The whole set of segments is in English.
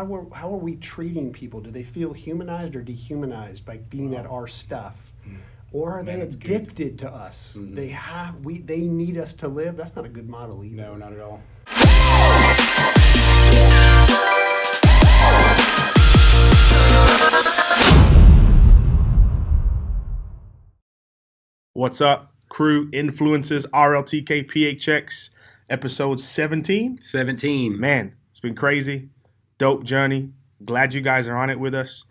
how are we treating people? Do they feel humanized or dehumanized by being at our stuff? Or are they addicted to us? They need us to live. That's not a good model either. No, not at all. What's up, crew, influencers, RLTK, PHX, episode 17? 17. Man, it's been crazy. Dope journey. Glad you guys are on it with us.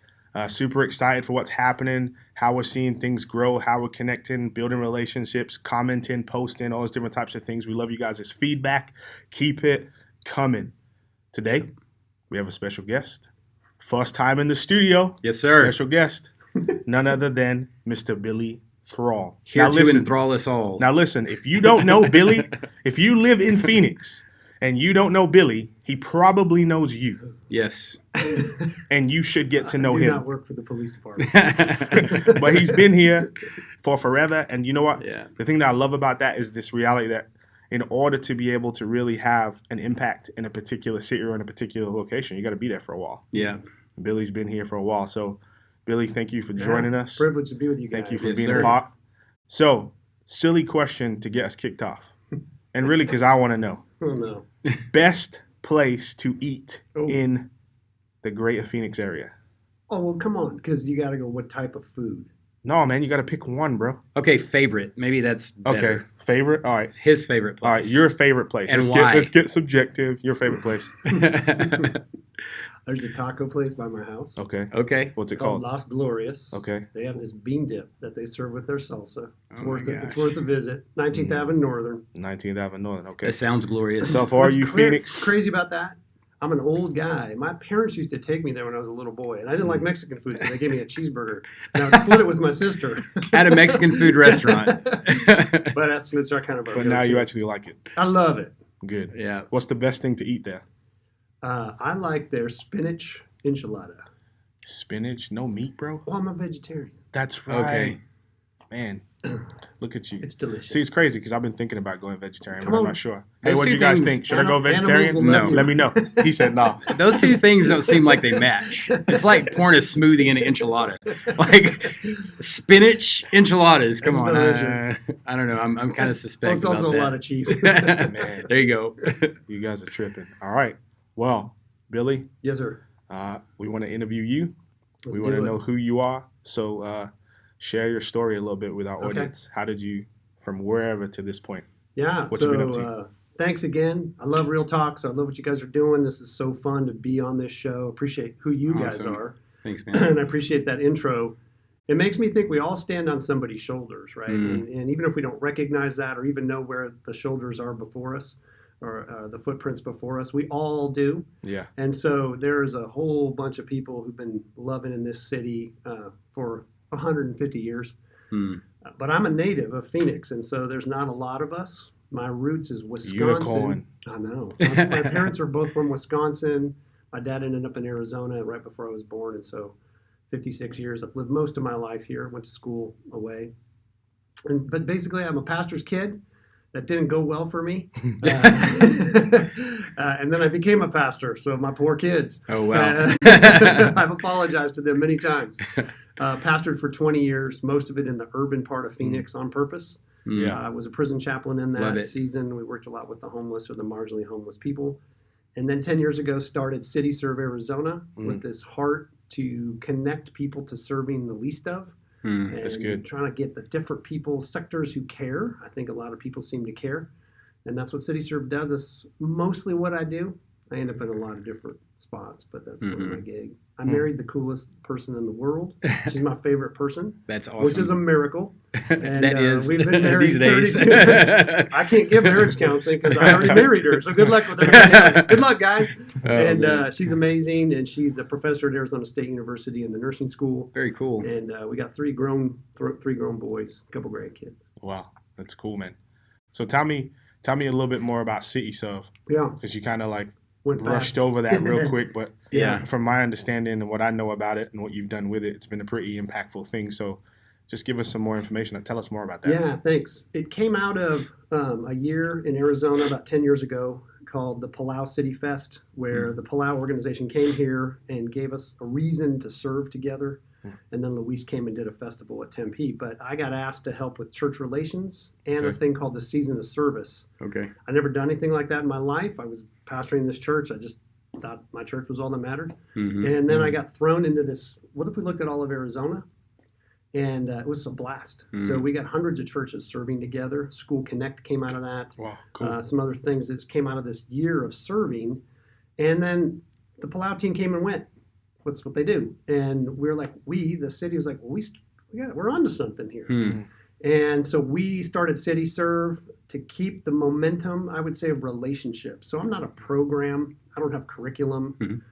Super excited for what's happening, how we're seeing things grow, how we're connecting, building relationships, commenting, posting, all those different types of things. We love you guys' feedback. Keep it coming. Today, we have a special guest. First time in the studio. Yes, sir. Special guest. None other than Mr. Billy Thrall. Here to enthrall us all. Now listen, if you don't know Billy, if you live in Phoenix and you don't know Billy, he probably knows you. Yes. And you should get to know I do him. not work for the police department. But he's been here for forever. And you know what? Yeah. The thing that I love about that is this reality that in order to be able to really have an impact in a particular city or in a particular location, you got to be there for a while. Yeah. Billy's been here for a while. So, Billy, thank you for joining us. Privilege to be with you guys. Thank you for Yes, being sir. a part. So, silly question to get us kicked off. And really, because I want to know. Oh, no. Best place to eat Oh. in the greater Phoenix area? Oh, well, come on, because you got to go what type of food. No, man, you got to pick one, bro. Okay, favorite. Maybe that's better. Okay, favorite? All right. His favorite place. All right, your favorite place. And let's why? let's get subjective. Your favorite place. There's a taco place by my house. Okay. Okay. What's it Called called? Las Glorias. Okay. They have this bean dip that they serve with their salsa. It's Oh worth my it. It's gosh. worth a visit. 19th Avenue Northern. 19th Avenue Northern. Okay. That sounds glorious. So for all What's you Phoenix. crazy about that? I'm an old guy. My parents used to take me there when I was a little boy, and I didn't like Mexican food, so they gave me a cheeseburger. And I would split it with my sister. At a Mexican food restaurant. But that's our kind of our But now go-to. you actually like it. I love it. Good. Yeah. What's the best thing to eat there? I like their spinach enchilada. Spinach, no meat, bro. Well, I'm a vegetarian. That's right. Okay. Man, look at you. It's delicious. See, it's crazy because I've been thinking about going vegetarian, Come but I'm on. not sure. Hey, Those what do two you guys things- think? Should I go Animals vegetarian? will love you. Let me know. He said no. Those two things don't seem like they match. It's like pouring a smoothie in an enchilada. Like spinach enchiladas. Come on. Delicious. I don't know. I'm kind of suspect It's about also that. a lot of cheese. Man. There you go. You guys are tripping. All right. Well, Billy, Yes, sir. we want to interview you. Let's We want to do it. know who you are. So share your story a little bit with our Okay. audience. How did you, from wherever to this point? Yeah. What so, you been up to? Thanks again. I love Real Talk, so I love what you guys are doing. This is so fun to be on this show. Appreciate who you guys Awesome. are. Thanks, man. And I appreciate that intro. It makes me think we all stand on somebody's shoulders, right? Mm. And even if we don't recognize that or even know where the shoulders are before us or the footprints before us, we all do. Yeah. And so there's a whole bunch of people who've been loving in this city for 150 years. Hmm. But I'm a native of Phoenix, and so there's not a lot of us. My roots is Wisconsin. Unicorn. I know. My parents are both from Wisconsin. My dad ended up in Arizona right before I was born, and so 56 years. I've lived most of my life here. Went to school away. But basically, I'm a pastor's kid. That didn't go well for me. And then I became a pastor, so my poor kids. Oh, wow. I've apologized to them many times. Pastored for 20 years, most of it in the urban part of Phoenix on purpose. Yeah. I was a prison chaplain in Love that it. season. We worked a lot with the homeless or the marginally homeless people. And then 10 years ago, started City Serve Arizona with this heart to connect people to serving the least of. Hmm. And That's good. trying to get the different people, sectors who care. I think a lot of people seem to care. And that's what City Serve does. That's mostly what I do. I end up in a lot of different spots, but that's sort of my gig. I married the coolest person in the world. She's my favorite person, That's awesome. which is a miracle. And, That is we've been married these days. 32 I can't give marriage counseling because I already married her. So good luck with everything. Good luck, guys. Oh, and man. she's amazing, and she's a professor at Arizona State University in the nursing school. Very cool. And we got three grown boys, a couple grandkids. Wow. That's cool, man. So tell me a little bit more about City Serve, Yeah, because you kind of like went brushed fast. over that real quick. But Yeah. from my understanding and what I know about it and what you've done with it, it's been a pretty impactful thing. So just give us some more information and tell us more about that. Yeah, thanks. It came out of a year in Arizona about 10 years ago called the Palau City Fest, where the Palau organization came here and gave us a reason to serve together. And then Luis came and did a festival at Tempe. But I got asked to help with church relations and a thing called the Season of Service. Okay. I never done anything like that in my life. I was pastoring this church. I just thought my church was all that mattered. And then I got thrown into this, what if we looked at all of Arizona? And it was a blast. So we got hundreds of churches serving together. School Connect came out of that. Wow, cool. Some other things that came out of this year of serving. And then the Palau team came and went. What's what they do? And we're like, the city was like, well, we're onto something here. And so we started City Serve to keep the momentum, I would say, of relationships. So I'm not a program. I don't have curriculum.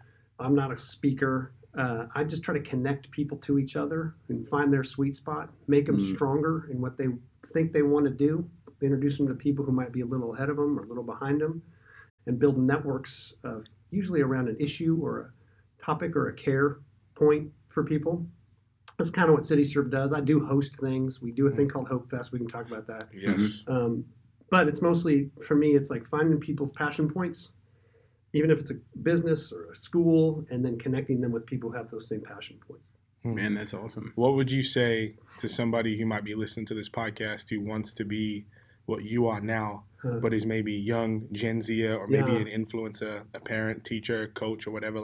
I'm not a speaker. I just try to connect people to each other and find their sweet spot, make them stronger in what they think they want to do, introduce them to people who might be a little ahead of them or a little behind them, and build networks usually around an issue or a topic or a care point for people. That's kind of what City Serve does. I do host things. We do a thing called Hope Fest. We can talk about that. Yes. But it's mostly, for me, it's like finding people's passion points, even if it's a business or a school, and then connecting them with people who have those same passion points. Man, that's awesome. What would you say to somebody who might be listening to this podcast who wants to be what you are now, but is maybe young, Gen Z, or maybe an influencer, a parent, teacher, coach, or whatever,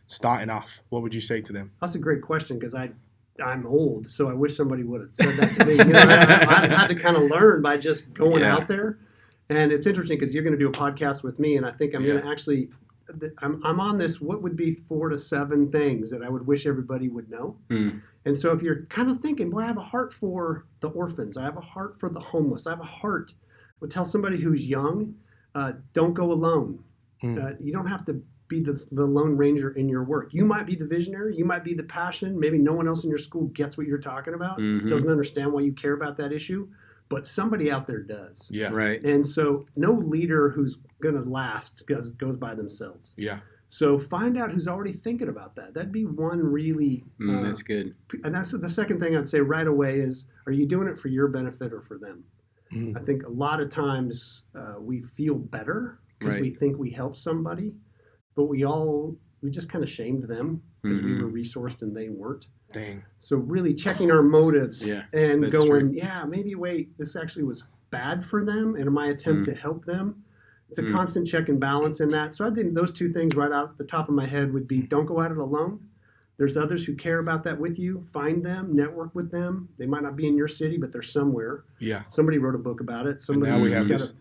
starting off? What would you say to them? That's a great question, because I'm old, so I wish somebody would have said that to me. I had to kind of learn by just going out there. And it's interesting because you're going to do a podcast with me, and I think I'm going to actually, I'm on this, what would be 4 to 7 things that I would wish everybody would know. And so if you're kind of thinking, boy, I have a heart for the orphans, I have a heart for the homeless, I have a heart, I would tell somebody who's young, don't go alone. You don't have to be the lone ranger in your work. You might be the visionary, you might be the passion, maybe no one else in your school gets what you're talking about, doesn't understand why you care about that issue, but somebody out there does. Yeah. Right. And so no leader who's going to last goes by themselves. Yeah. So find out who's already thinking about that. That'd be one really... that's good. And that's the second thing I'd say right away is, are you doing it for your benefit or for them? I think a lot of times we feel better because we think we helped somebody, but we just kind of shamed them because we were resourced and they weren't. Dang. So really checking our motives and going, true. Maybe wait, this actually was bad for them, and in my attempt to help them, it's a constant check and balance in that. So I think those 2 things right out the top of my head would be, don't go at it alone. There's others who care about that with you. Find them, network with them. They might not be in your city, but they're somewhere. Yeah. Somebody wrote a book about it. Now we have this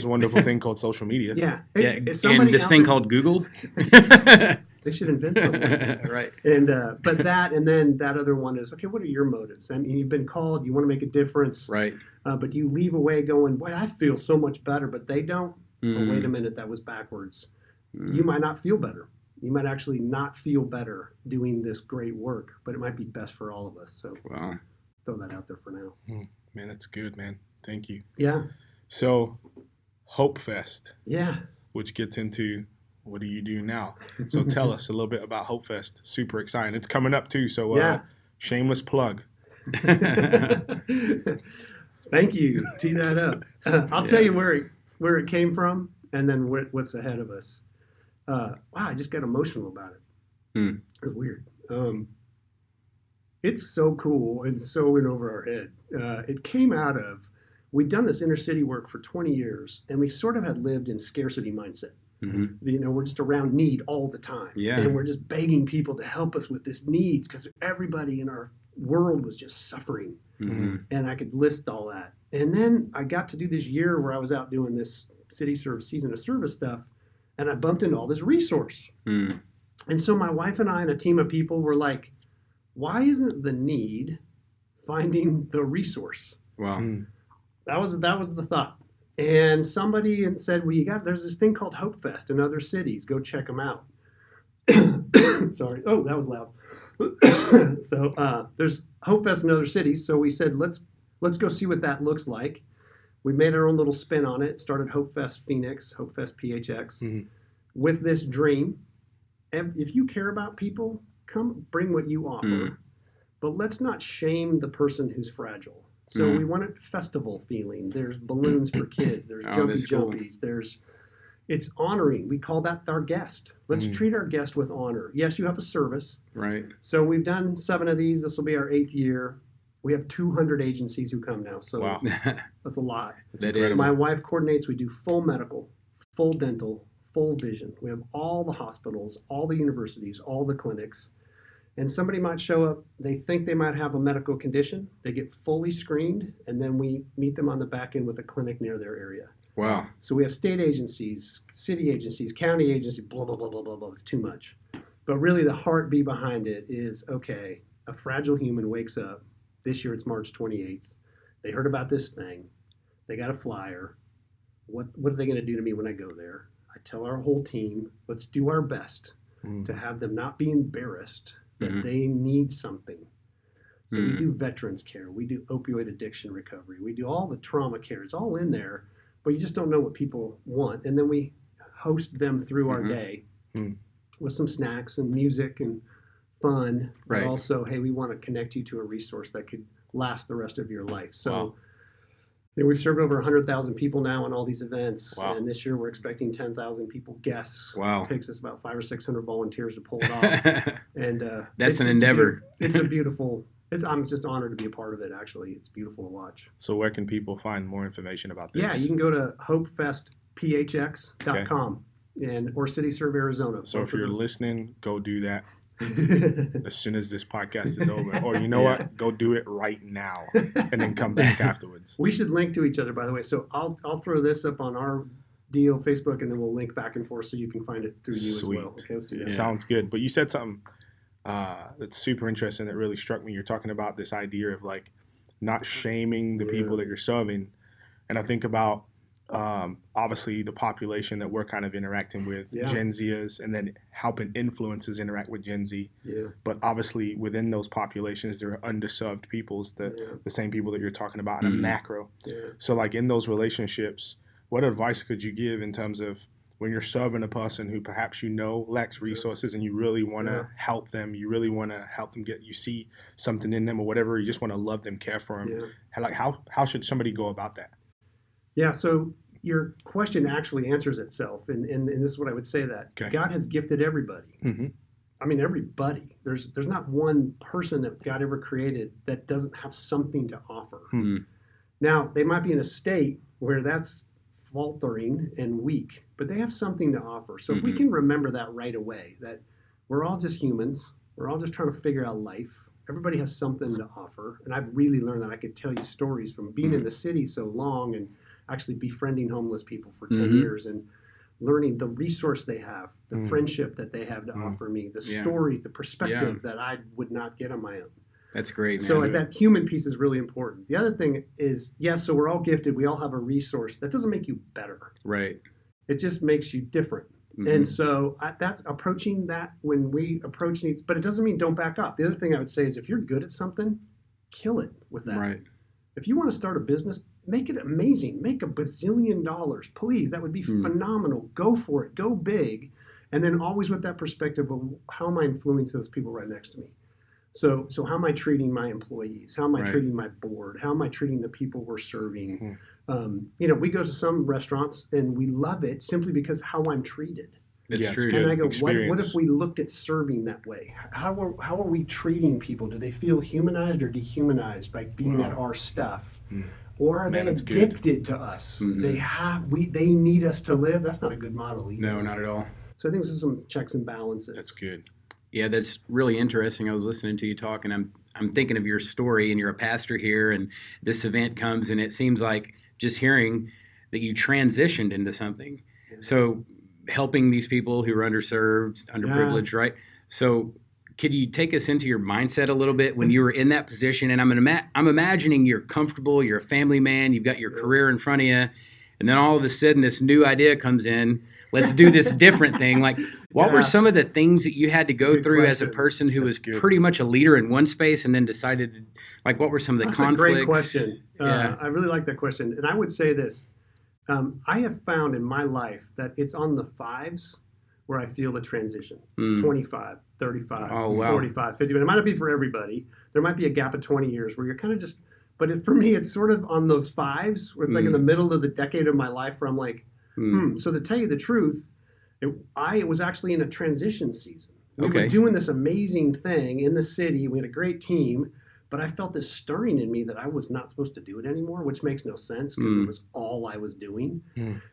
wonderful thing called social media. Yeah. And this thing called Google. They should invent something. Right. And but that, and then that other one is, okay, what are your motives? I mean, you've been called, you want to make a difference. Right. But you leave away going, boy, I feel so much better, but they don't. Oh, wait a minute, that was backwards. You might not feel better. You might actually not feel better doing this great work, but it might be best for all of us. So throw that out there for now. Man, that's good, man. Thank you. Yeah. So, Hope Fest. Yeah. Which gets into, what do you do now? So tell us a little bit about Hope Fest. Super exciting. It's coming up too, so shameless plug. Thank you. Tee that up. I'll tell you where it came from and then what's ahead of us. Wow, I just got emotional about it. It was weird. It's so cool and so in over our head. It came out of, we'd done this inner city work for 20 years, and we sort of had lived in scarcity mindset. We're just around need all the time. And we're just begging people to help us with this needs because everybody in our world was just suffering. And I could list all that. And then I got to do this year where I was out doing this City Serve Season of Service stuff, and I bumped into all this resource. And so my wife and I and a team of people were like, why isn't the need finding the resource? Wow. That was the thought. And somebody said, there's this thing called Hope Fest in other cities. Go check them out. Sorry. Oh, that was loud. So there's Hope Fest in other cities. So we said, let's go see what that looks like. We made our own little spin on it. Started Hope Fest Phoenix, Hope Fest PHX, with this dream. And if you care about people, come bring what you offer. But let's not shame the person who's fragile. So we wanted festival feeling. There's balloons for kids. There's jumpies. There's It's honoring. We call that our guest. Let's treat our guest with honor. Yes, you have a service. Right. So we've done 7 of these. This will be our 8th year. We have 200 agencies who come now. So Wow. that's a lot. That is. My wife coordinates. We do full medical, full dental, full vision. We have all the hospitals, all the universities, all the clinics. And somebody might show up, they think they might have a medical condition. They get fully screened, and then we meet them on the back end with a clinic near their area. Wow. So we have state agencies, city agencies, county agencies, blah, blah, blah, blah, blah, blah. It's too much. But really the heartbeat behind it is, okay, a fragile human wakes up. This year it's March 28th. They heard about this thing. They got a flyer. What are they going to do to me when I go there? I tell our whole team, let's do our best to have them not be embarrassed that they need something. So we do veterans care. We do opioid addiction recovery. We do all the trauma care. It's all in there, but you just don't know what people want. And then we host them through our day with some snacks and music and fun. Right. But also, hey, we want to connect you to a resource that could last the rest of your life. So we've served over 100,000 people now in all these events. Wow. And this year we're expecting 10,000 people guests. Wow. It takes us about 500 or 600 volunteers to pull it off. And That's an endeavor. It's a beautiful. I'm just honored to be a part of it. Actually, it's beautiful to watch. So where can people find more information about this? Yeah, you can go to hopefestphx.com or CityServe Arizona. So if you're listening, go do that as soon as this podcast is over. Or you know what? Go do it right now and then come back afterwards. We should link to each other, by the way. So I'll throw this up on our deal, Facebook, and then we'll link back and forth so you can find it through you as well. Okay, let's do that. Sounds good. But you said something that's super interesting that really struck me. You're talking about this idea of like not shaming the people that you're serving. And I think about obviously the population that we're kind of interacting with, GenZers, and then helping influencers interact with Gen Z. Yeah. But obviously within those populations, there are underserved peoples, the same people that you're talking about in a macro. Yeah. So like in those relationships, what advice could you give in terms of when you're serving a person who perhaps lacks resources and you really want to help them, you really want to help them you see something in them or whatever, you just want to love them, care for them. Yeah. How should somebody go about that? Yeah, so your question actually answers itself, and this is what I would say that God has gifted everybody. Mm-hmm. I mean, everybody. There's not one person that God ever created that doesn't have something to offer. Mm-hmm. Now, they might be in a state where that's faltering and weak, but they have something to offer. So if we can remember that right away, that we're all just humans, we're all just trying to figure out life. Everybody has something to offer, and I've really learned that I could tell you stories from being in the city so long and actually befriending homeless people for 10 years and learning the resource they have, the friendship that they have to offer me, the stories, the perspective that I would not get on my own. That's great, man. So that human piece is really important. The other thing is, so we're all gifted. We all have a resource. That doesn't make you better. Right. It just makes you different. Mm-hmm. And so that's approaching that when we approach needs, but it doesn't mean don't back up. The other thing I would say is if you're good at something, kill it with that. Right. If you want to start a business, make it amazing. Make $1 bazillion. Please, that would be phenomenal. Go for it. Go big. And then always with that perspective of how am I influencing those people right next to me? So how am I treating my employees? How am I treating my board? How am I treating the people we're serving? Mm-hmm. We go to some restaurants and we love it simply because how I'm treated. That's true. And I go, what if we looked at serving that way? How are we treating people? Do they feel humanized or dehumanized by being at our stuff? Mm. Or are they addicted to us? Mm-hmm. They need us to live. That's not a good model either. No, not at all. So I think there's some checks and balances. That's good. Yeah, that's really interesting. I was listening to you talk, and I'm thinking of your story, and you're a pastor here, and this event comes, and it seems like just hearing that you transitioned into something. Yeah. So helping these people who are underserved, underprivileged, right? So could you take us into your mindset a little bit when you were in that position? And I'm imagining you're comfortable, you're a family man, you've got your career in front of you, and then all of a sudden this new idea comes in. Let's do this different thing. Like, what were some of the things that you had to go through as a person who was pretty much a leader in one space and then decided, like, what were some of the conflicts? That's a great question. I really like that question. And I would say this. I have found in my life that it's on the 5s where I feel the transition. 25, 35, 45, 50. But it might not be for everybody. There might be a gap of 20 years where you're kind of just, but for me, it's sort of on those 5s where it's like in the middle of the decade of my life where I'm like, So to tell you the truth, I was actually in a transition season. We Okay. were doing this amazing thing in the city. We had a great team, but I felt this stirring in me that I was not supposed to do it anymore, which makes no sense because it was all I was doing.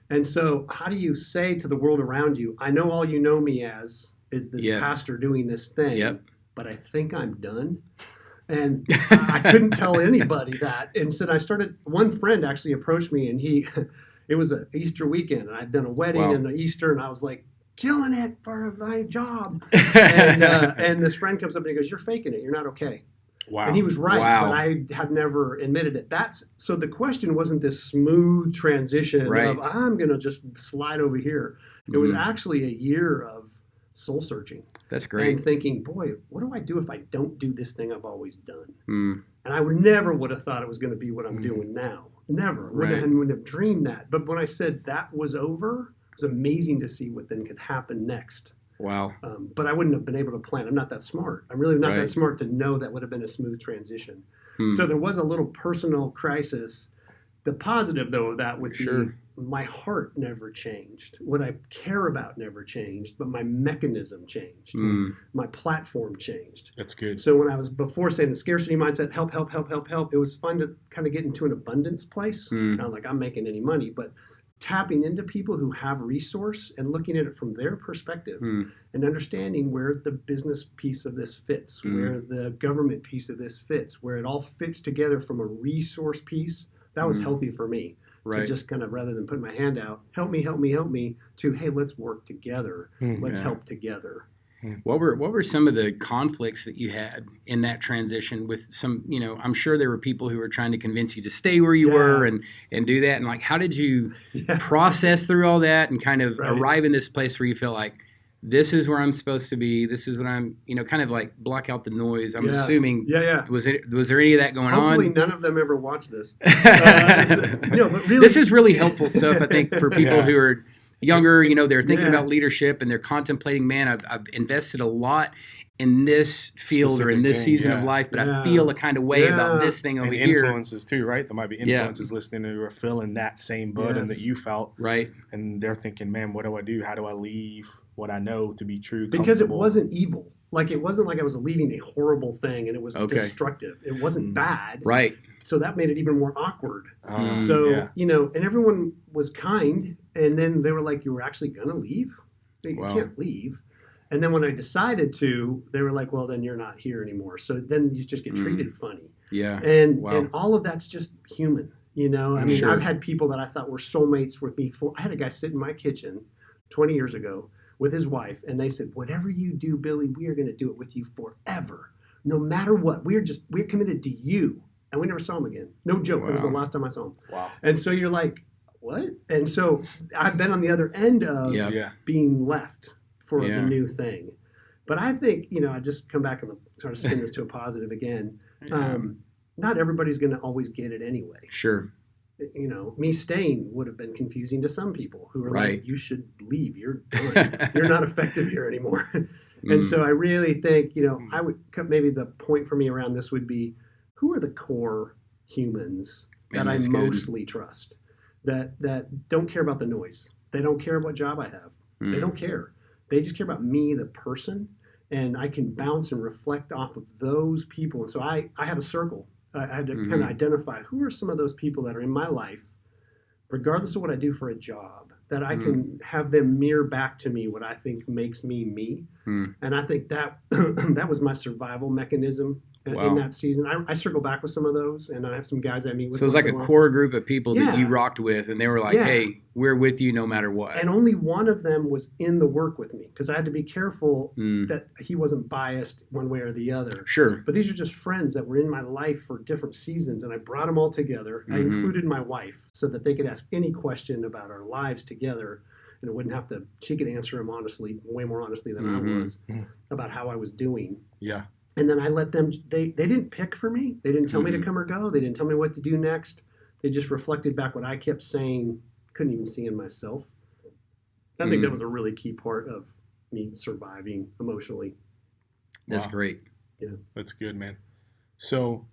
And so how do you say to the world around you, I know all you know me as is this pastor doing this thing, but I think I'm done. And I couldn't tell anybody that. And so one friend actually approached me, and it was an Easter weekend, and I'd done a wedding and Easter, and I was like, killing it for my job. And this friend comes up and he goes, you're faking it. You're not okay. Wow. And he was right, but I had never admitted it. So the question wasn't this smooth transition of I'm going to just slide over here. It was actually a year of soul searching. That's great. And thinking, boy, what do I do if I don't do this thing I've always done? And I never would have thought it was going to be what I'm doing now. Never. Wouldn't have dreamed that. But when I said that was over, it was amazing to see what then could happen next. Wow. But I wouldn't have been able to plan. I'm not that smart. I'm really not that smart to know that would have been a smooth transition. So there was a little personal crisis. The positive, though, of that would be my heart never changed. What I care about never changed, but my mechanism changed. My platform changed. That's good. So when I was before saying the scarcity mindset, help, it was fun to kind of get into an abundance place. Not like I'm making any money, but tapping into people who have resource and looking at it from their perspective and understanding where the business piece of this fits, where the government piece of this fits, where it all fits together from a resource piece. That was healthy for me. To just kind of, rather than put my hand out, help me, to, hey, let's work together. Let's help together. What were some of the conflicts that you had in that transition with some, I'm sure there were people who were trying to convince you to stay where you were and do that. And like, how did you process through all that and kind of arrive in this place where you feel like, this is where I'm supposed to be. This is what I'm, kind of like block out the noise. I'm assuming. Was there any of that going on? Hopefully none of them ever watch this. But really, this is really helpful stuff, I think, for people who are younger. They're thinking about leadership and they're contemplating, man, I've invested a lot in this field or in this season of life, but I feel a kind of way about this thing over here. Influences too, right? There might be influences listening who are feeling that same burden that you felt. Right. And they're thinking, man, what do I do? How do I leave what I know to be true? Because it wasn't evil. Like, it wasn't like I was leaving a horrible thing and it was destructive. It wasn't bad. Right. So that made it even more awkward. And everyone was kind. And then they were like, you were actually going to leave? You can't leave. And then when I decided to, they were like, well, then you're not here anymore. So then you just get treated funny. Yeah. And all of that's just human. I mean, I've had people that I thought were soulmates with me. I had a guy sit in my kitchen 20 years ago with his wife, and they said, whatever you do, Billy, we are going to do it with you forever. No matter what. We're committed to you. And we never saw him again. No joke. That was the last time I saw him. Wow. And so you're like, what? And so I've been on the other end of being left for the new thing. But I think, I just come back and try to spin this to a positive again. Not everybody's going to always get it anyway. Sure. Me staying would have been confusing to some people who were like, you should leave. You're done. You're not effective here anymore. And so I really think, I would maybe the point for me around this would be, who are the core humans that I mostly trust, that don't care about the noise? They don't care what job I have. They don't care. They just care about me, the person, and I can bounce and reflect off of those people. And so I have a circle. I had to kind of identify who are some of those people that are in my life, regardless of what I do for a job, that I can have them mirror back to me what I think makes me me. And I think that that was my survival mechanism in that season. I circle back with some of those, and I have some guys I meet with. So it was like a core group of people that you rocked with, and they were like, hey, we're with you no matter what. And only one of them was in the work with me, because I had to be careful that he wasn't biased one way or the other. Sure. But these are just friends that were in my life for different seasons, and I brought them all together. I included my wife so that they could ask any question about our lives together, and it wouldn't have to, she could answer them honestly, way more honestly than I was, about how I was doing. Yeah. And then I let them, they didn't pick for me. They didn't tell me to come or go. They didn't tell me what to do next. They just reflected back what I kept saying, couldn't even see in myself. I think that was a really key part of me surviving emotionally. That's great. Yeah. That's good, man. So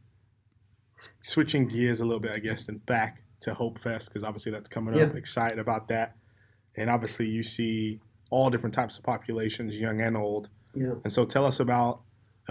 switching gears a little bit, I guess, and back to Hope Fest, because obviously that's coming up. Excited about that. and obviously you see all different types of populations, young and old. Yeah. And so tell us a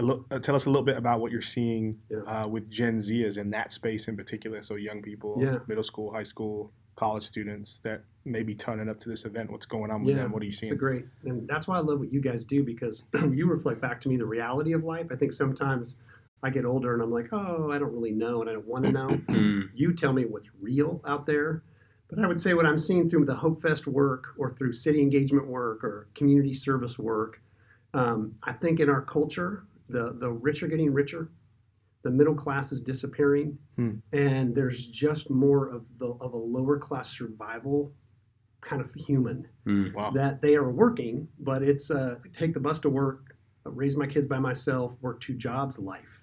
little bit about what you're seeing with Gen Zers in that space in particular. So young people, middle school, high school, college students that may be turning up to this event. What's going on with them? What are you seeing? It's great. And that's why I love what you guys do, because you reflect back to me the reality of life. I think sometimes I get older and I'm like, oh, I don't really know and I don't want to know. You tell me what's real out there. But I would say what I'm seeing through the Hope Fest work or through city engagement work or community service work, I think in our culture, the rich are getting richer, the middle class is disappearing, and there's just more of a lower class survival kind of human that they are working, but it's take the bus to work, raise my kids by myself, work 2 jobs life,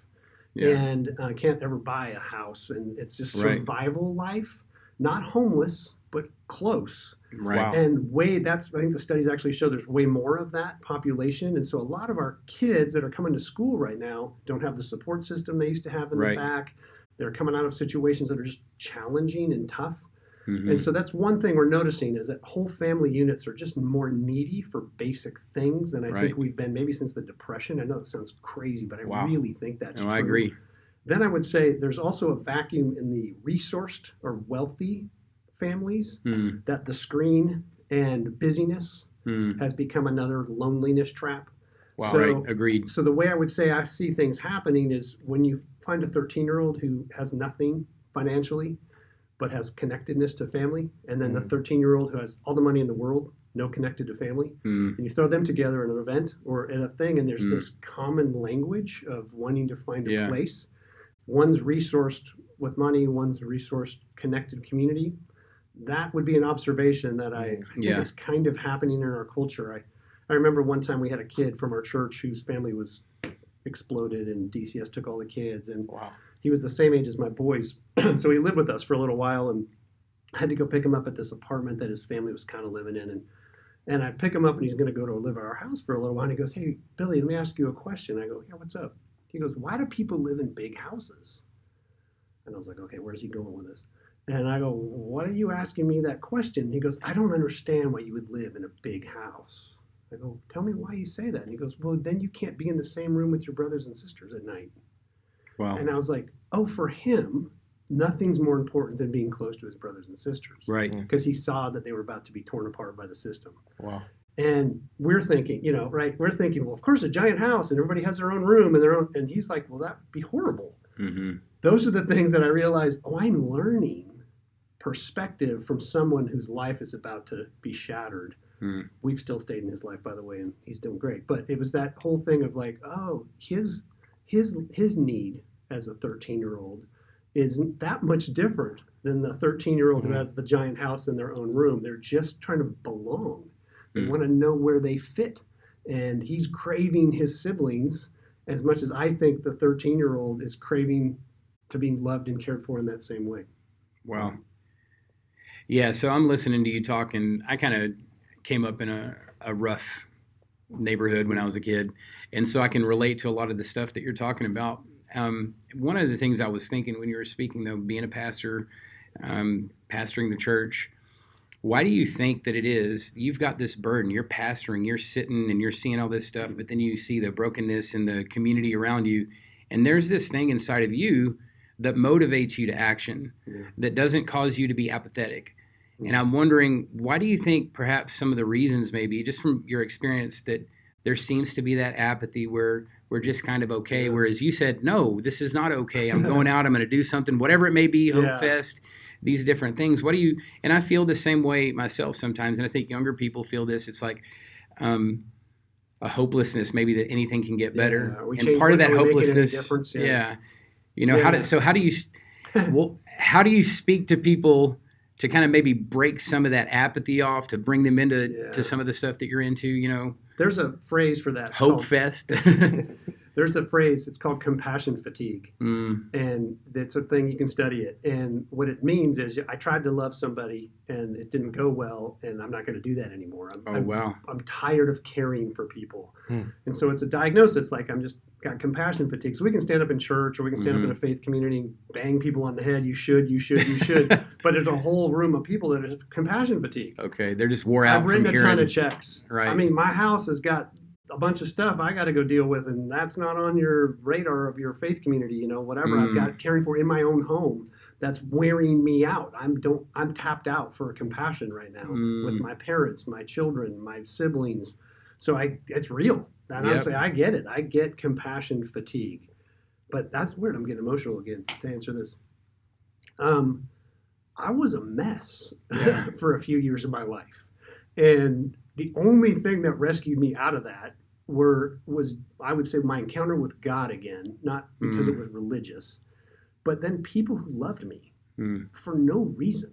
and can't ever buy a house, and it's just survival life, not homeless, but close. Right. Wow. And I think the studies actually show there's way more of that population. And so a lot of our kids that are coming to school right now don't have the support system they used to have in the back. They're coming out of situations that are just challenging and tough. And so that's one thing we're noticing is that whole family units are just more needy for basic things. And I think we've been maybe since the Depression. I know it sounds crazy, but I really think that's true. I agree. Then I would say there's also a vacuum in the resourced or wealthy families that the screen and busyness has become another loneliness trap. Wow, so, agreed. So the way I would say I see things happening is when you find a 13-year-old who has nothing financially but has connectedness to family, and then the 13-year-old who has all the money in the world, no connected to family, and you throw them together in an event or at a thing, and there's this common language of wanting to find a place. One's resourced with money, one's resourced connected community. That would be an observation that I think is kind of happening in our culture. I remember one time we had a kid from our church whose family was exploded and DCS took all the kids, and he was the same age as my boys. So he lived with us for a little while, and I had to go pick him up at this apartment that his family was kind of living in. And I pick him up, and he's going to go to live at our house for a little while. And he goes, "Hey, Billy, let me ask you a question." I go, "Yeah, what's up?" He goes, "Why do people live in big houses?" And I was like, okay, where's he going with this? And I go, "What are you asking me that question?" And he goes, "I don't understand why you would live in a big house." I go, "Tell me why you say that." And he goes, "Well, then you can't be in the same room with your brothers and sisters at night." Wow. And I was like, oh, for him, nothing's more important than being close to his brothers and sisters. Right. Because he saw that they were about to be torn apart by the system. Wow. And we're thinking, we're thinking, well, of course, a giant house and everybody has their own room and their own. And he's like, well, that would be horrible. Those are the things that I realized, I'm learning perspective from someone whose life is about to be shattered. We've still stayed in his life, by the way, and he's doing great. But it was that whole thing of like, oh, his need as a 13-year-old isn't that much different than the 13-year-old who has the giant house in their own room. They're just trying to belong. They want to know where they fit. And he's craving his siblings as much as I think the 13-year-old is craving to be loved and cared for in that same way. Wow. Yeah, so I'm listening to you talk, and I kind of came up in a rough neighborhood when I was a kid. And so I can relate to a lot of the stuff that you're talking about. One of the things I was thinking when you were speaking, though, being a pastor, pastoring the church, why do you think that it is you've got this burden, you're pastoring, you're sitting and you're seeing all this stuff, but then you see the brokenness in the community around you, and there's this thing inside of you that motivates you to action, that doesn't cause you to be apathetic. And I'm wondering, why do you think perhaps some of the reasons maybe, just from your experience, that there seems to be that apathy where we're just kind of okay, whereas you said, no, this is not okay. I'm going out, I'm going to do something, whatever it may be, Hope Fest, these different things. And I feel the same way myself sometimes, and I think younger people feel this. It's like a hopelessness, maybe that anything can get better. And part of that hopelessness, how do you speak to people to kind of maybe break some of that apathy off, to bring them into to some of the stuff that you're into, There's a phrase for that. Hope Fest. There's a phrase, it's called compassion fatigue. And it's a thing, you can study it. And what it means is I tried to love somebody and it didn't go well, and I'm not going to do that anymore. I'm tired of caring for people. And so it's a diagnosis, like I'm just got compassion fatigue. So we can stand up in church or we can stand up in a faith community and bang people on the head. You should. but there's a whole room of people that have compassion fatigue. Okay, they're just wore out. I've written from a ton hearing. of checks. Right. I mean, my house has got a bunch of stuff I got to go deal with, and that's not on your radar of your faith community. You know, whatever I've got caring for in my own home, that's wearing me out. I'm tapped out for compassion right now with my parents, my children, my siblings. So it's real. And honestly, I get it. I get compassion fatigue. But that's weird. I'm getting emotional again to answer this. I was a mess for a few years of my life. And the only thing that rescued me out of that was I would say my encounter with God again, not because it was religious, but then people who loved me for no reason.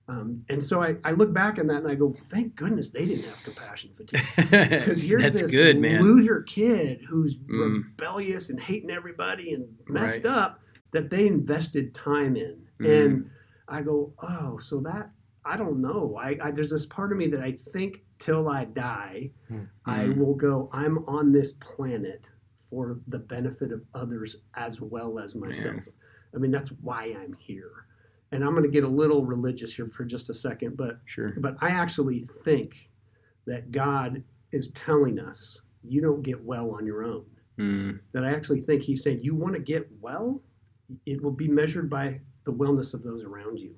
And so I look back on that and I go, thank goodness they didn't have compassion fatigue. Because here's That's this good, man. loser kid who's rebellious and hating everybody and messed up that they invested time in. And I go, oh, so that, I don't know. There's this part of me that I think till I die, I will go, I'm on this planet for the benefit of others as well as myself. Man. I mean, that's why I'm here. And I'm going to get a little religious here for just a second, but I actually think that God is telling us you don't get well on your own. That I actually think he's saying you want to get well, it will be measured by the wellness of those around you.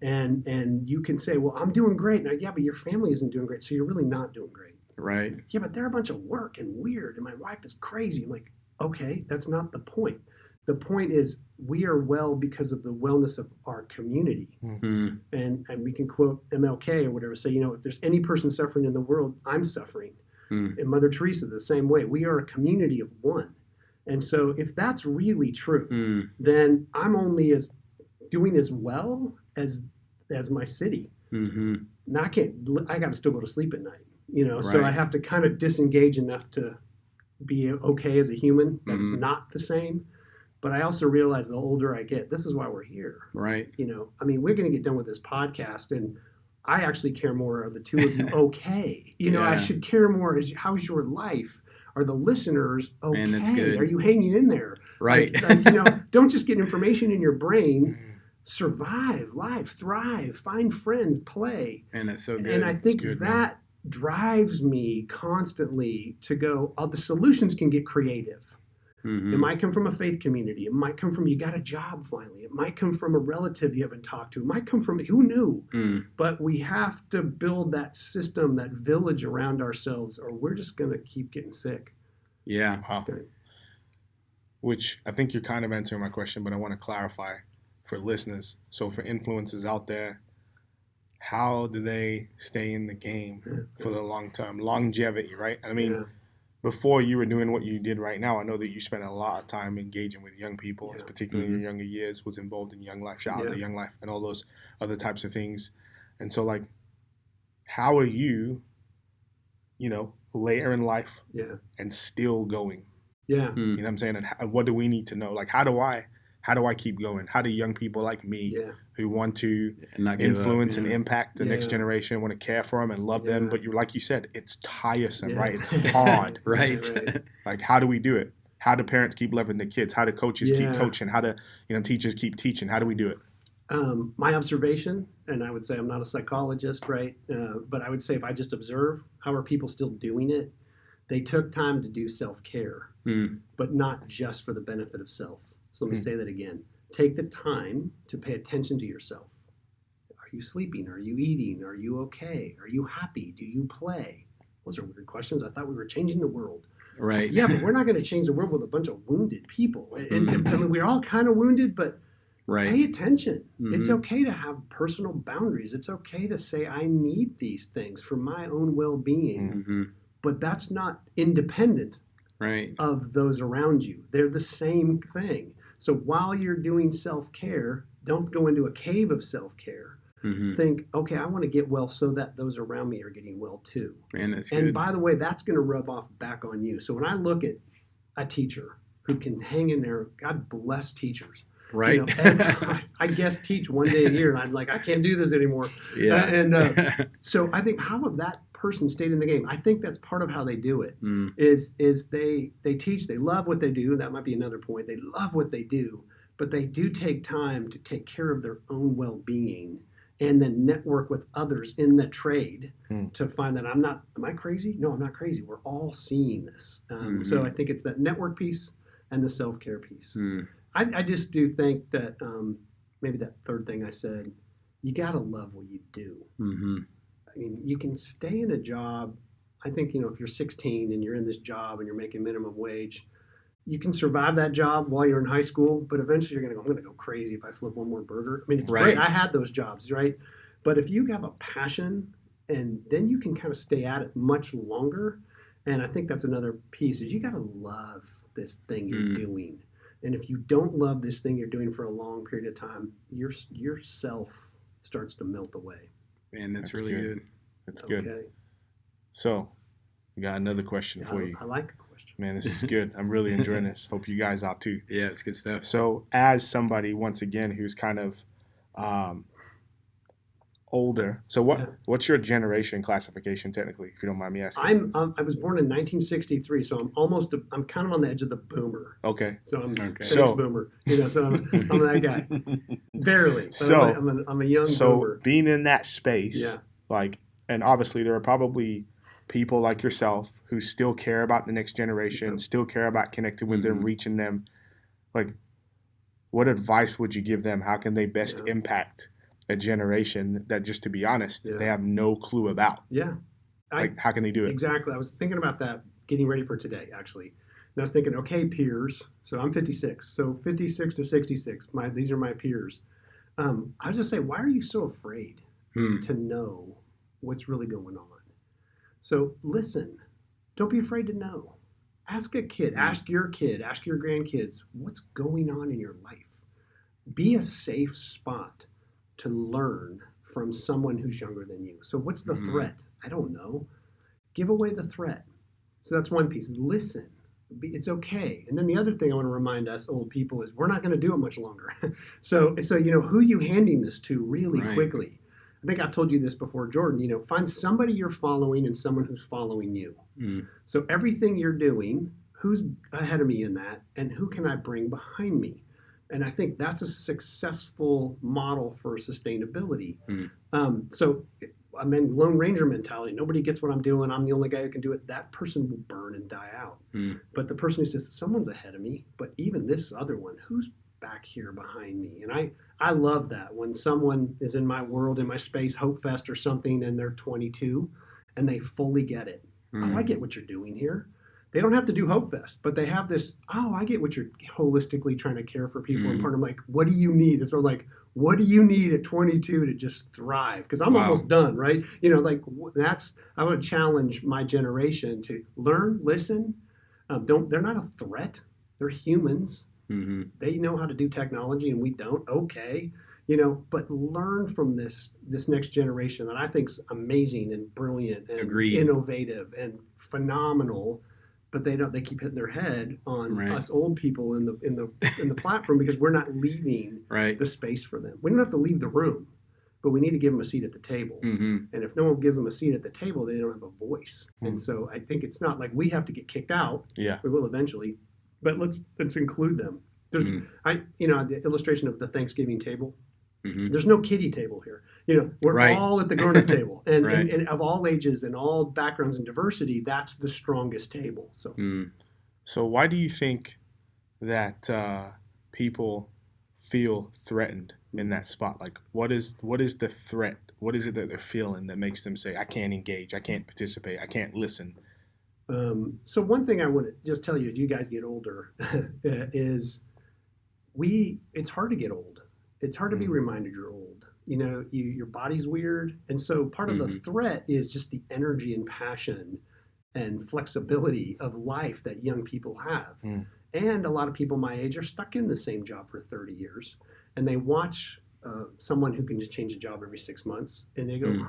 And you can say, well, I'm doing great. Now, yeah, but your family isn't doing great, so you're really not doing great. Right. Yeah, but they're a bunch of work and weird, and my wife is crazy. I'm like, okay, that's not the point. The point is we are well because of the wellness of our community. And we can quote MLK or whatever, say, you know, if there's any person suffering in the world, I'm suffering. And Mother Teresa, the same way. We are a community of one. And so if that's really true, then I'm only doing as well as my city. Now I got to still go to sleep at night, you know, so I have to kind of disengage enough to be okay as a human. That's not the same. But I also realize the older I get, this is why we're here. Right. You know, I mean, we're going to get done with this podcast, and I actually care more of the two of you okay. You know, I should care more as how's your life? Are the listeners okay? Man, that's good. Are you hanging in there? Right. Like, you know, don't just get information in your brain. Survive life, thrive, find friends, play. And that's so good. And I think good, that drives me constantly to go, the solutions can get creative. It might come from a faith community. It might come from you got a job finally. It might come from a relative you haven't talked to. It might come from who knew. But we have to build that system, that village around ourselves, or we're just going to keep getting sick. Yeah. Wow. Okay. Which I think you're kind of answering my question, but I want to clarify for listeners. So for influencers out there, how do they stay in the game for the long term? Longevity, right? I mean, before you were doing what you did right now, I know that you spent a lot of time engaging with young people, particularly in your younger years, was involved in Young Life, shout out to Young Life, and all those other types of things. And so, like, how are you, you know, later in life and still going? Yeah. You know what I'm saying? And what do we need to know? Like, how do I keep going? How do young people like me who want to influence and impact the next generation, want to care for them and love them? But like you said, it's tiresome, right? It's hard. Right. Like, how do we do it? How do parents keep loving the kids? How do coaches keep coaching? How do, you know, teachers keep teaching? How do we do it? My observation, and I would say I'm not a psychologist, right? But I would say if I just observe, how are people still doing it? They took time to do self-care, but not just for the benefit of self. So let me say that again. Take the time to pay attention to yourself. Are you sleeping? Are you eating? Are you okay? Are you happy? Do you play? Those are weird questions. I thought we were changing the world. Right. Yeah, but we're not going to change the world with a bunch of wounded people. And I mean, we're all kind of wounded, but pay attention. It's okay to have personal boundaries. It's okay to say, I need these things for my own well-being. But that's not independent of those around you. They're the same thing. So while you're doing self-care, don't go into a cave of self-care. Think, okay, I want to get well so that those around me are getting well too. Man, that's and good. by the way, that's going to rub off back on you. So when I look at a teacher who can hang in there, God bless teachers. Right. You know, I guess teach one day a year, and I'm like, I can't do this anymore. So I think how have that person stayed in the game? I think that's part of how they do it. Is they teach, they love what they do. That might be another point. They love what they do, but they do take time to take care of their own well-being and then network with others in the trade to find that am I crazy? No, I'm not crazy. We're all seeing this. So I think it's that network piece and the self-care piece. I just do think that maybe that third thing I said, you got to love what you do. I mean, you can stay in a job. I think, if you're 16 and you're in this job and you're making minimum wage, you can survive that job while you're in high school, but eventually I'm going to go crazy if I flip one more burger. I mean, it's great. I had those jobs, right? But if you have a passion, and then you can kind of stay at it much longer. And I think that's another piece is you got to love this thing you're doing. And if you don't love this thing you're doing for a long period of time, your self starts to melt away. Man, that's really good. That's good. So, we got another question for you. I like a question. Man, this is good. I'm really enjoying this. Hope you guys are too. Yeah, it's good stuff. So, as somebody, once again, who's kind of older, so what's your generation classification technically, if you don't mind me asking? I was born in 1963, so I'm kind of on the edge of the boomer. Okay. So I'm boomer. So I'm that guy. Barely. So I'm a young boomer. So being in that space, and obviously there are probably people like yourself who still care about the next generation, still care about connecting with them, reaching them. Like, what advice would you give them? How can they best impact a generation that, just to be honest, they have no clue about? Yeah. How can they do it? Exactly. I was thinking about that, getting ready for today, actually. And I was thinking, okay, peers. So I'm 56. So 56 to 66, these are my peers. I'll just say, why are you so afraid to know what's really going on? So listen. Don't be afraid to know. Ask a kid, ask your grandkids, what's going on in your life? Be a safe spot to learn from someone who's younger than you. So what's the threat? I don't know. Give away the threat. So that's one piece. Listen. It's okay. And then the other thing I want to remind us old people is we're not going to do it much longer. So who are you handing this to really quickly? I think I've told you this before, Jordan, find somebody you're following and someone who's following you. So everything you're doing, who's ahead of me in that, and who can I bring behind me? And I think that's a successful model for sustainability. So I mean, Lone Ranger mentality. Nobody gets what I'm doing. I'm the only guy who can do it. That person will burn and die out. But the person who says, someone's ahead of me, but even this other one, who's back here behind me? And I love that when someone is in my world, in my space, Hope Fest or something, and they're 22 and they fully get it. Oh, I get what you're doing here. They don't have to do Hope Fest, but they have this, I get what you're holistically trying to care for people. And part of like, what do you need? It's sort of like, what do you need at 22 to just thrive? Because I'm almost done, right? I would challenge my generation to learn, listen. They're not a threat. They're humans. They know how to do technology and we don't. Okay. But learn from this next generation that I think is amazing and brilliant and innovative and phenomenal. But they keep hitting their head on us old people in the platform because we're not leaving the space for them. We don't have to leave the room, but we need to give them a seat at the table. And if no one gives them a seat at the table, they don't have a voice. And so I think it's not like we have to get kicked out. Yeah, we will eventually, but let's include them. There's, the illustration of the Thanksgiving table. There's no kiddie table here. We're all at the grown-up table, and of all ages and all backgrounds and diversity, that's the strongest table. So why do you think that people feel threatened in that spot? Like, what is the threat? What is it that they're feeling that makes them say, I can't engage, I can't participate, I can't listen? So one thing I want to just tell you as you guys get older is it's hard to get old. It's hard to be reminded you're old. Your body's weird. And so part of the threat is just the energy and passion and flexibility of life that young people have. And a lot of people my age are stuck in the same job for 30 years. And they watch someone who can just change a job every 6 months. And they go,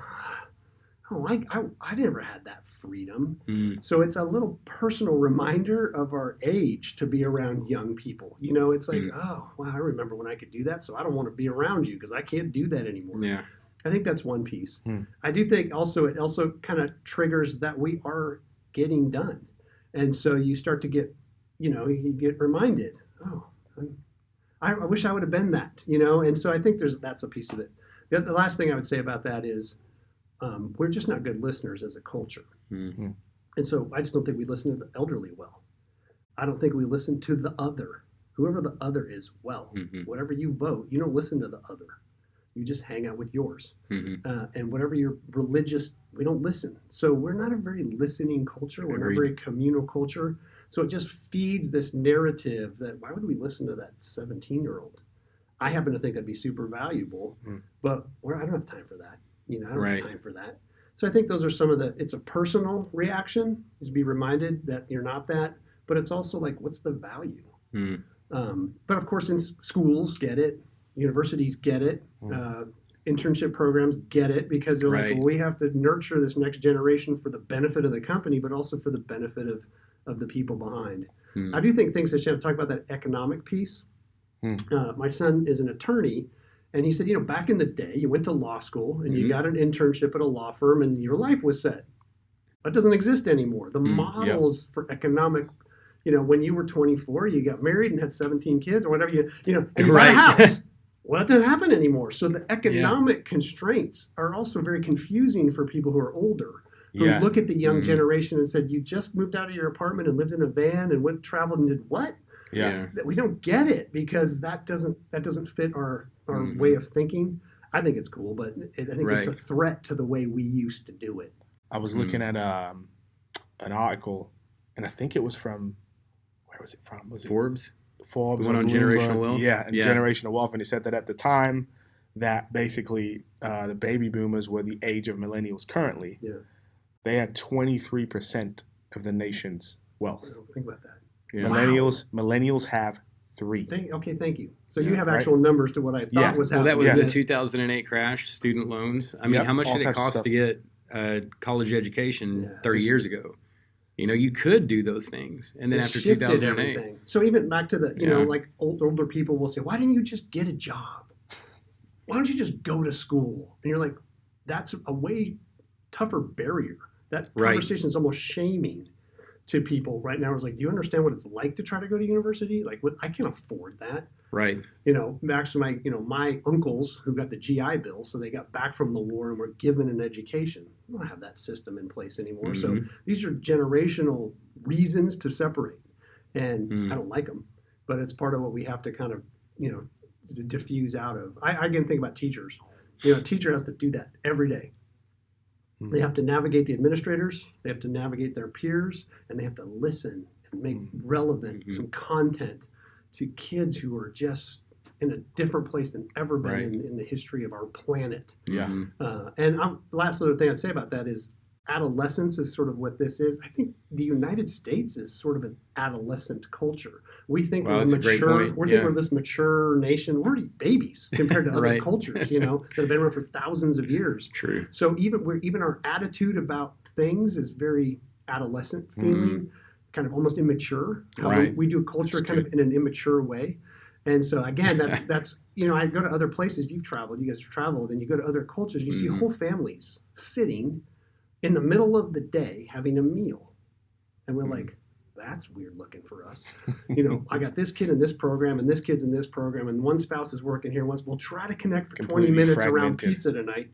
I never had that freedom. So it's a little personal reminder of our age to be around young people. It's like, oh, wow, I remember when I could do that. So I don't want to be around you because I can't do that anymore. Yeah, I think that's one piece. I do think it also kind of triggers that we are getting done. And so you start to get, you get reminded, I wish I would have been that, And so I think that's a piece of it. The last thing I would say about that is we're just not good listeners as a culture. Mm-hmm. And so I just don't think we listen to the elderly well. I don't think we listen to the other, whoever the other is, well. Mm-hmm. Whatever you vote, you don't listen to the other. You just hang out with yours. Mm-hmm. And whatever your religious, we don't listen. So we're not a very listening culture. We're Agreed. not a very communal culture. So it just feeds this narrative that why would we listen to that 17-year-old? I happen to think that'd be super valuable, but I don't have time for that. I don't have time for that. So I think those are some of it's a personal reaction, is be reminded that you're not that, but it's also like, what's the value? But of course, in schools, get it. Universities get it. Internship programs get it, because they're like, well, we have to nurture this next generation for the benefit of the company, but also for the benefit of the people behind. I do think things that should talk about that economic piece. My son is an attorney, and he said, back in the day, you went to law school and you got an internship at a law firm and your life was set. That doesn't exist anymore. The models for economic, when you were 24, you got married and had 17 kids or whatever, and you bought a house. Well, that doesn't happen anymore. So the economic constraints are also very confusing for people who are older, who look at the young generation and said, you just moved out of your apartment and lived in a van and traveled and did what? Yeah. We don't get it, because that doesn't fit our way of thinking. I think it's cool, but I think it's a threat to the way we used to do it. I was looking at an article, and I think it was from, where was it from? Was it Forbes? Forbes. The one on generational wealth? Yeah, generational wealth. And it said that at the time that basically the baby boomers were the age of millennials currently, they had 23% of the nation's wealth. I don't think about that. Yeah. Millennials have 3. Thank you. So you have actual numbers to what I thought was happening. Well, that was the 2008 crash, student loans. I mean, how much did it cost to get college education 30 years ago? You could do those things. And then after 2008. Everything. So even back to the, like older people will say, why didn't you just get a job? Why don't you just go to school? And you're like, that's a way tougher barrier. That conversation is almost shaming to people right now. It's like, do you understand what it's like to try to go to university? Like, I can't afford that. Right. Back to my uncles who got the GI Bill, so they got back from the war and were given an education. We don't have that system in place anymore. So these are generational reasons to separate, and I don't like them, but it's part of what we have to kind of diffuse out of. I again think about teachers. A teacher has to do that every day. They have to navigate the administrators, they have to navigate their peers, and they have to listen and make relevant some content to kids who are just in a different place than ever been in the history of our planet. Yeah. And the last other thing I'd say about that is adolescence is sort of what this is. I think the United States is sort of an adolescent culture. We think we're mature. We're this mature nation. We're already babies compared to other cultures, that have been around for thousands of years. True. So even our attitude about things is very adolescent feeling, kind of almost immature. We do culture kind of in an immature way. And so again, that's I go to other places. You guys have traveled, and you go to other cultures. You see whole families sitting in the middle of the day having a meal, and we're like, that's weird looking for us. I got this kid in this program, and this kid's in this program, and one spouse is working here. We'll try to connect for 20 minutes around pizza tonight,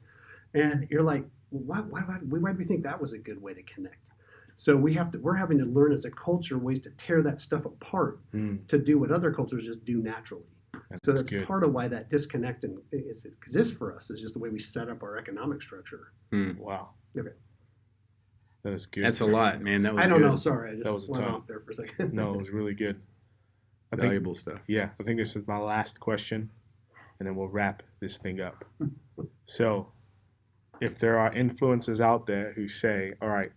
and you're like, well, why do we think that was a good way to connect? So we're having to learn as a culture ways to tear that stuff apart to do what other cultures just do naturally. That's part of why that disconnect exists for us, is just the way we set up our economic structure. Wow. Okay. That was good. That's a lot, man. That was I don't know. Sorry. I just went off there for a second. No, it was really good. Valuable stuff. Yeah. I think this is my last question, and then we'll wrap this thing up. So if there are influencers out there who say, all right,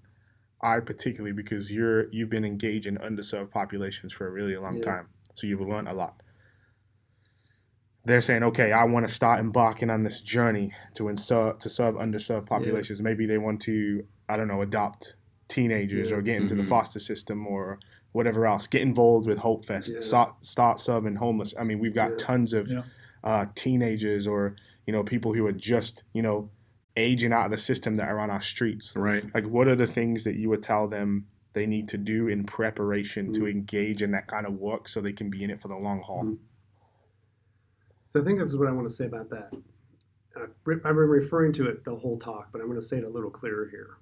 I particularly, because you've been engaged in underserved populations for a really long time, so you've learned a lot. They're saying, okay, I want to start embarking on this journey to serve underserved populations. Maybe they want to, adopt teenagers or get into the foster system or whatever else. Get involved with Hope Fest. Start serving homeless. I mean, we've got tons of teenagers or people who are just aging out of the system that are on our streets. Right. Like, what are the things that you would tell them they need to do in preparation to engage in that kind of work so they can be in it for the long haul? So I think this is what I want to say about that. I've been referring to it the whole talk, but I'm going to say it a little clearer here.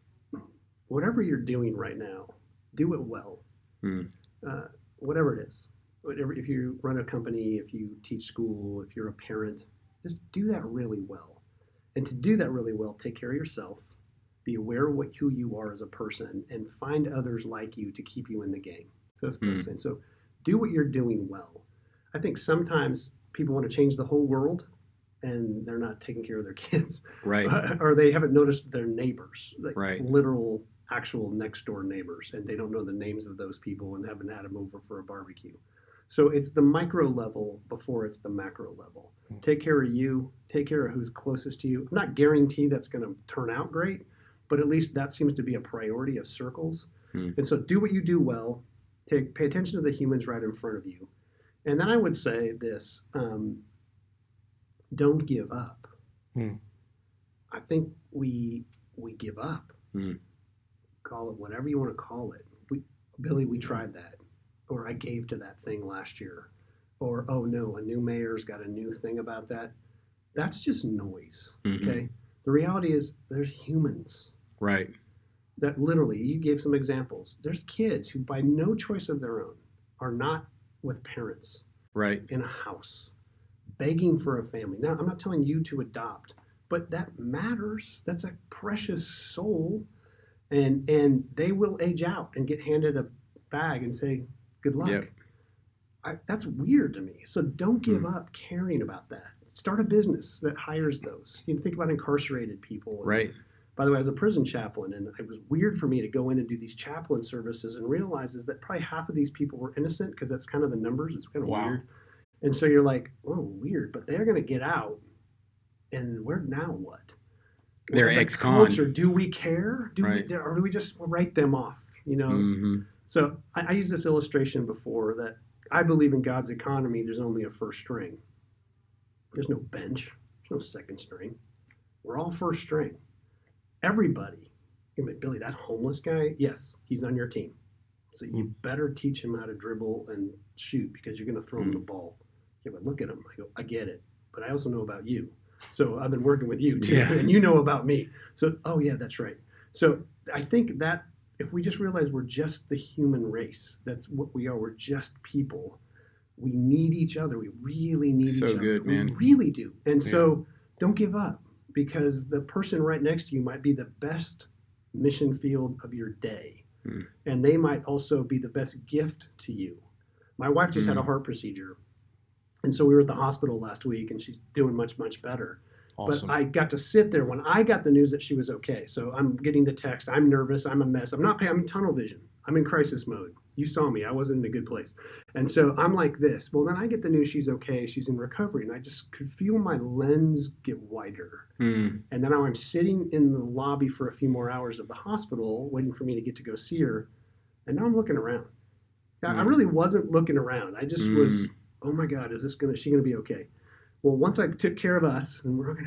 Whatever you're doing right now, do it well. Whatever it is. Whatever, if you run a company, if you teach school, if you're a parent, just do that really well. And to do that really well, take care of yourself, be aware of who you are as a person, and find others like you to keep you in the game. So that's what I'm saying. So do what you're doing well. I think sometimes people want to change the whole world, and they're not taking care of their kids. Right. Or they haven't noticed their neighbors, like right. literal, actual next door neighbors, and they don't know the names of those people and haven't had them over for a barbecue. So it's the micro level before it's the macro level. Take care of you, take care of who's closest to you. I'm not guaranteed that's going to turn out great, but at least that seems to be a priority of circles. And so do what you do well, pay attention to the humans right in front of you. And then I would say this, don't give up. I think we give up. Call it whatever you want to call it. Billy, we tried that. Or I gave to that thing last year. Or, oh no, a new mayor's got a new thing about that. That's just noise, okay? The reality is there's humans. Right. That literally, you gave some examples. There's kids who by no choice of their own are not with parents. Right. In a house, begging for a family. Now, I'm not telling you to adopt, but that matters. That's a precious soul. And they will age out and get handed a bag and say, good luck. Yep. That's weird to me. So don't give up caring about that. Start a business that hires those. You can think about incarcerated people. Right. By the way, I was a prison chaplain, and it was weird for me to go in and do these chaplain services and realize is that probably half of these people were innocent because that's kind of the numbers. It's kind of weird. And so you're like, oh, weird. But they're going to get out, and now what? They're ex-con. Do we care? Or do we just write them off? You know. So I used this illustration before that I believe in God's economy. There's only a first string. There's no bench. There's no second string. We're all first string. Everybody. You're like, Billy, that homeless guy? Yes, he's on your team. So you better teach him how to dribble and shoot because you're going to throw him the ball. Yeah, but look at him. I go, I get it. But I also know about you. So I've been working with you too. Yeah. And you know about me. So, oh yeah, that's right. So I think that if we just realize we're just the human race, that's what we are. We're just people. We need each other. We really need each other. So good, man. We really do. And so don't give up because the person right next to you might be the best mission field of your day. And they might also be the best gift to you. My wife just had a heart procedure. And so we were at the hospital last week and she's doing much, much better. Awesome. But I got to sit there when I got the news that she was okay. So I'm getting the text. I'm nervous. I'm a mess. I'm in tunnel vision. I'm in crisis mode. You saw me. I wasn't in a good place. And so I'm like this. Well, then I get the news she's okay. She's in recovery. And I just could feel my lens get wider. And then I'm sitting in the lobby for a few more hours of the hospital waiting for me to get to go see her. And now I'm looking around. I really wasn't looking around. I just was, oh my God, is she going to be okay? Well, once I took care of us, and we're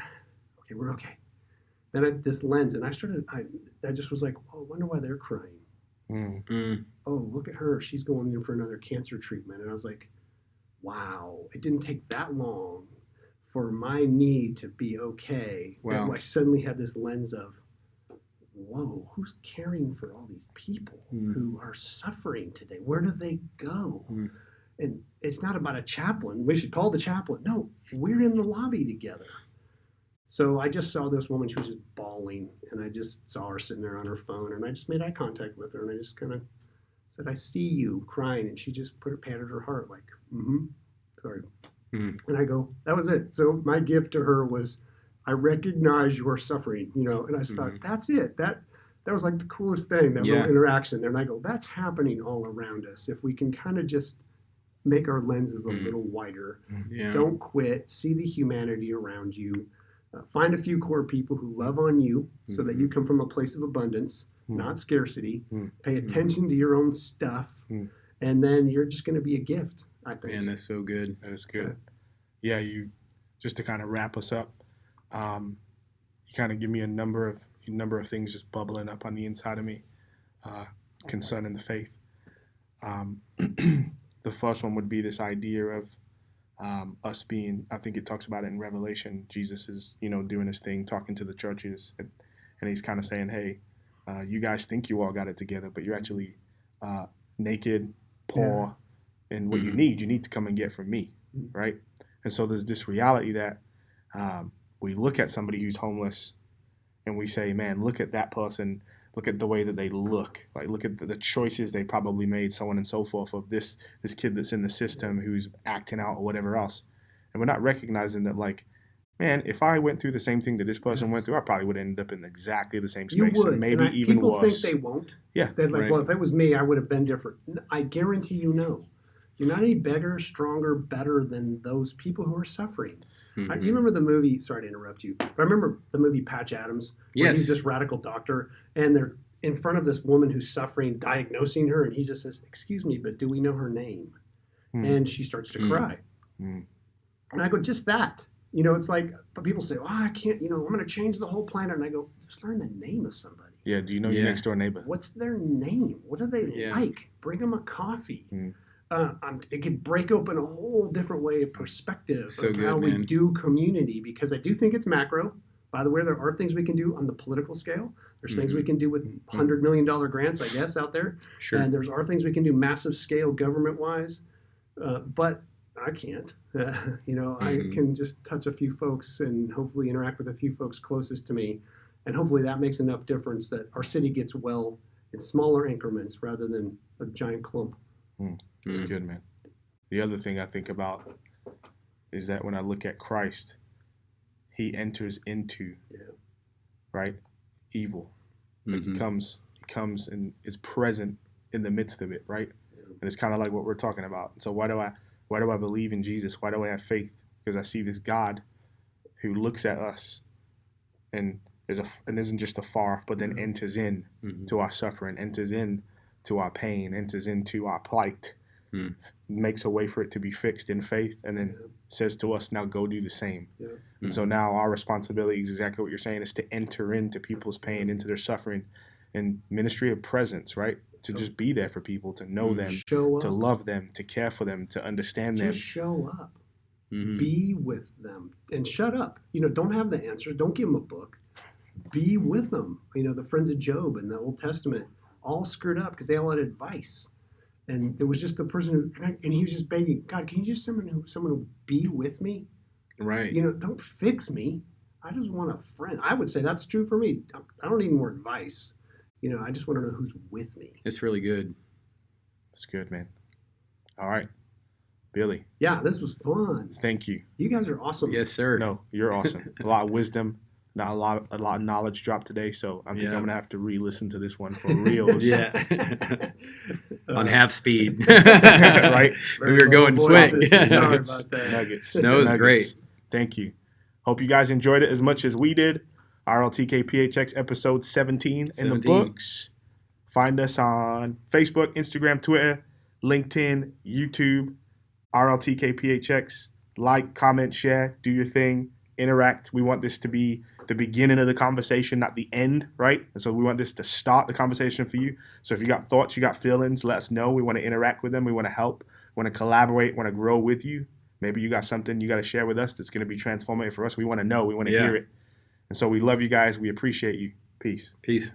okay. Then I this lens, and I just was like, oh, I wonder why they're crying. Oh, look at her. She's going in for another cancer treatment. And I was like, wow, it didn't take that long for my need to be okay. Wow. I suddenly had this lens of, whoa, who's caring for all these people who are suffering today? Where do they go? And it's not about a chaplain. We should call the chaplain. No, we're in the lobby together. So I just saw this woman. She was just bawling. And I just saw her sitting there on her phone. And I just made eye contact with her. And I just kind of said, I see you crying. And she just patted her heart like, sorry. And I go, that was it. So my gift to her was, I recognize your suffering, and I just thought, that's it. That was like the coolest thing, that little interaction there. And I go, that's happening all around us. If we can kind of just make our lenses a little wider. Don't quit. See the humanity around you. Find a few core people who love on you so that you come from a place of abundance, not scarcity. Pay attention to your own stuff. And then you're just going to be a gift, I think. Man, that's so good. That is good. Yeah, you just to kind of wrap us up, you kind of give me a number of things just bubbling up on the inside of me concerning the faith. The first one would be this idea of us being, I think it talks about it in Revelation. Jesus is, doing his thing, talking to the churches, and he's kind of saying, hey, you guys think you all got it together, but you're actually naked, poor, and what you need to come and get from me, right? And so there's this reality that we look at somebody who's homeless and we say, man, look at that person, look at the way that they look, like look at the choices they probably made, so on and so forth, of this kid that's in the system who's acting out or whatever else. And we're not recognizing that, like, man, if I went through the same thing that this person went through, I probably would end up in exactly the same space. You would. And maybe and even people worse. Think they won't. Yeah. They're like, right. well, if it was me, I would have been different. I guarantee you no. You're not any bigger, stronger, better than those people who are suffering. You remember the movie, sorry to interrupt you, but I remember the movie Patch Adams, where he's this radical doctor, and they're in front of this woman who's suffering, diagnosing her, and he just says, excuse me, but do we know her name? And she starts to cry. And I go, just that. It's like, but people say, oh, I can't, I'm going to change the whole planet. And I go, just learn the name of somebody. Yeah, do you know your next door neighbor? What's their name? What do they like? Bring them a coffee. It could break open a whole different way of perspective of how we do community, because I do think it's macro. By the way, there are things we can do on the political scale. There's things we can do with $100 million grants, I guess, out there. Sure. And there's things we can do massive scale government-wise. But I can't. I can just touch a few folks and hopefully interact with a few folks closest to me. And hopefully that makes enough difference that our city gets well in smaller increments rather than a giant clump. That's good, man. The other thing I think about is that when I look at Christ, he enters into, right, evil. Like he comes and is present in the midst of it, right? And it's kind of like what we're talking about. So why do I believe in Jesus? Why do I have faith? Because I see this God who looks at us and isn't just afar off, but then enters in to our suffering, enters in to our pain, enters into our plight, makes a way for it to be fixed in faith, and then says to us, now go do the same. And so now our responsibility is exactly what you're saying, is to enter into people's pain, into their suffering, and ministry of presence, right? To just be there for people, to know them, to love them, to care for them, to understand them. Just show up. Be with them. And shut up. Don't have the answer. Don't give them a book. Be with them. The friends of Job in the Old Testament all screwed up because they all had advice. And there was just the person and he was just begging, God, can you just someone who be with me? Right. Don't fix me. I just want a friend. I would say that's true for me. I don't need more advice. I just want to know who's with me. It's really good. That's good, man. All right. Billy. Yeah, this was fun. Thank you. You guys are awesome. Yes, sir. No, you're awesome. A lot of wisdom. Not a lot of knowledge dropped today, so I think I'm gonna have to re-listen to this one for reals. On half speed. Right? We were going quick. Nuggets. No, it was great. Thank you. Hope you guys enjoyed it as much as we did. RLTK PHX episode 17 in the books. Find us on Facebook, Instagram, Twitter, LinkedIn, YouTube, RLTK PHX. Like, comment, share, do your thing, interact. We want this to be the beginning of the conversation, not the end, right? And so we want this to start the conversation for you. So if you got thoughts, you got feelings, let us know. We want to interact with them. We want to help, want to collaborate, want to grow with you. Maybe you got something you got to share with us that's going to be transformative for us. We want to know. We want to hear it. And so we love you guys. We appreciate you. Peace. Peace.